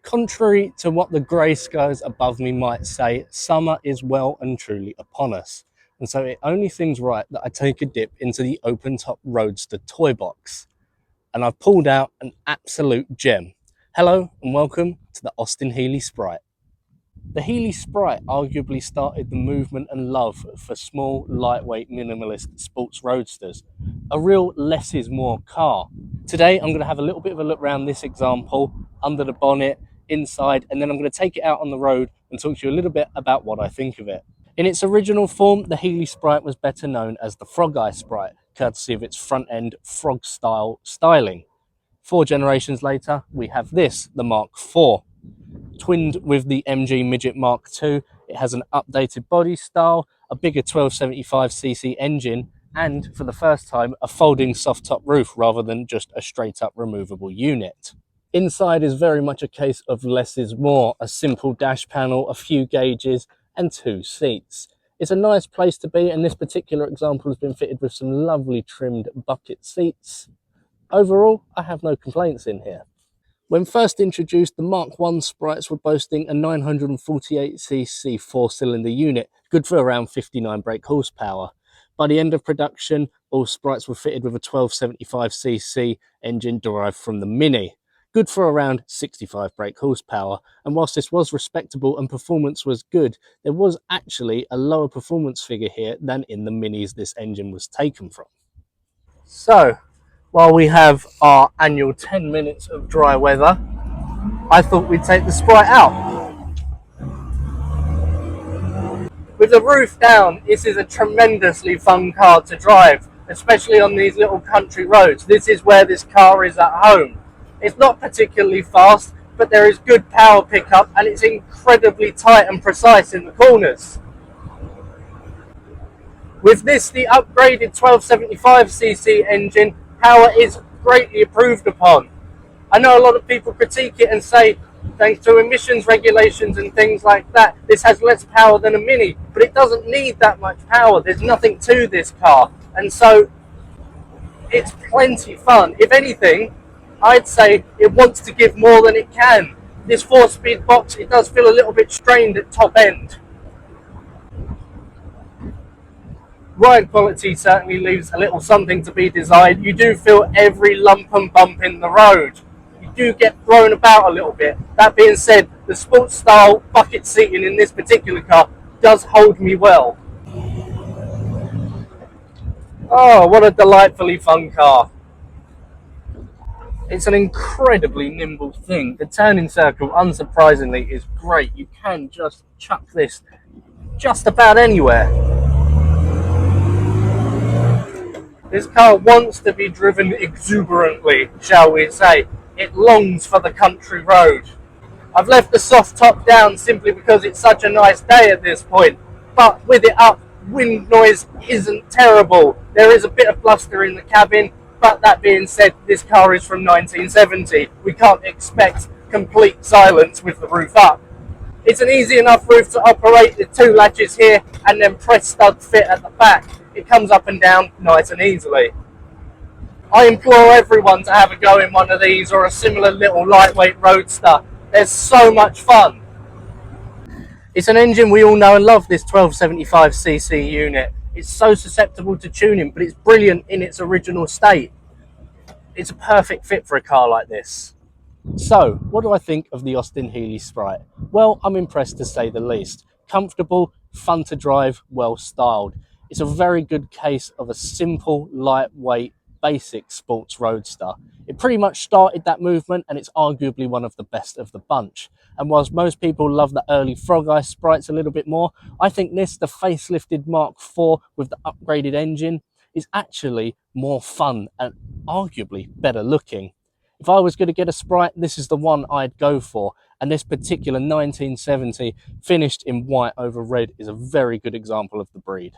Contrary to what the grey skies above me might say, summer is well and truly upon us. And so it only seems right that I take a dip into the open-top Roadster toy box. And I've pulled out an absolute gem. Hello and welcome to the Austin-Healey Sprite. The Healey Sprite arguably started the movement and love for small, lightweight, minimalist sports roadsters. A real less is more car. Today I'm going to have a little bit of a look around this example, under the bonnet, inside, and then I'm going to take it out on the road and talk to you a little bit about what I think of it. In its original form, the Healey Sprite was better known as the Frog Eye Sprite, courtesy of its front-end frog-style styling. 4 generations later, we have this, the Mk4. Twinned with the MG Midget Mark II, it has an updated body style, a bigger 1275cc engine, and for the first time, a folding soft top roof rather than just a straight up removable unit. Inside is very much a case of less is more, a simple dash panel, a few gauges, and 2 seats. It's a nice place to be, and this particular example has been fitted with some lovely trimmed bucket seats. Overall, I have no complaints in here. When first introduced, the Mark I Sprites were boasting a 948cc 4-cylinder unit, good for around 59 brake horsepower. By the end of production, all Sprites were fitted with a 1275cc engine derived from the Mini, good for around 65 brake horsepower. And whilst this was respectable and performance was good, there was actually a lower performance figure here than in the Minis this engine was taken from. So, while we have our annual 10 minutes of dry weather, I thought we'd take the Sprite out. With the roof down, this is a tremendously fun car to drive, especially on these little country roads. This is where this car is at home. It's not particularly fast, but there is good power pickup and it's incredibly tight and precise in the corners. With this, the upgraded 1275cc engine, power is greatly improved upon. I know a lot of people critique it and say, thanks to emissions regulations and things like that, this has less power than a Mini, but it doesn't need that much power. There's nothing to this car, and so it's plenty fun. If anything, I'd say it wants to give more than it can. This 4-speed box, it does feel a little bit strained at top end. Ride quality certainly leaves a little something to be desired. You do feel every lump and bump in the road. You do get thrown about a little bit. That being said, the sports style bucket seating in this particular car does hold me well. Oh, what a delightfully fun car. It's an incredibly nimble thing. The turning circle, unsurprisingly, is great. You can just chuck this just about anywhere. This car wants to be driven exuberantly, shall we say. It longs for the country road. I've left the soft top down simply because it's such a nice day at this point. But with it up, wind noise isn't terrible. There is a bit of bluster in the cabin, but that being said, this car is from 1970. We can't expect complete silence with the roof up. It's an easy enough roof to operate with 2 latches here and then press stud fit at the back. It comes up and down nice and easily. I implore everyone to have a go in one of these or a similar little lightweight roadster. They're so much fun. It's an engine we all know and love, this 1275cc unit. It's so susceptible to tuning, but it's brilliant in its original state. It's a perfect fit for a car like this. So, what do I think of the Austin-Healey Sprite? Well, I'm impressed to say the least. Comfortable, fun to drive, well styled. It's a very good case of a simple, lightweight, basic sports roadster. It pretty much started that movement and it's arguably one of the best of the bunch. And whilst most people love the early Frog Eye Sprites a little bit more, I think this, the facelifted Mark IV with the upgraded engine, is actually more fun and arguably better looking. If I was going to get a Sprite, this is the one I'd go for. And this particular 1970 finished in white over red is a very good example of the breed.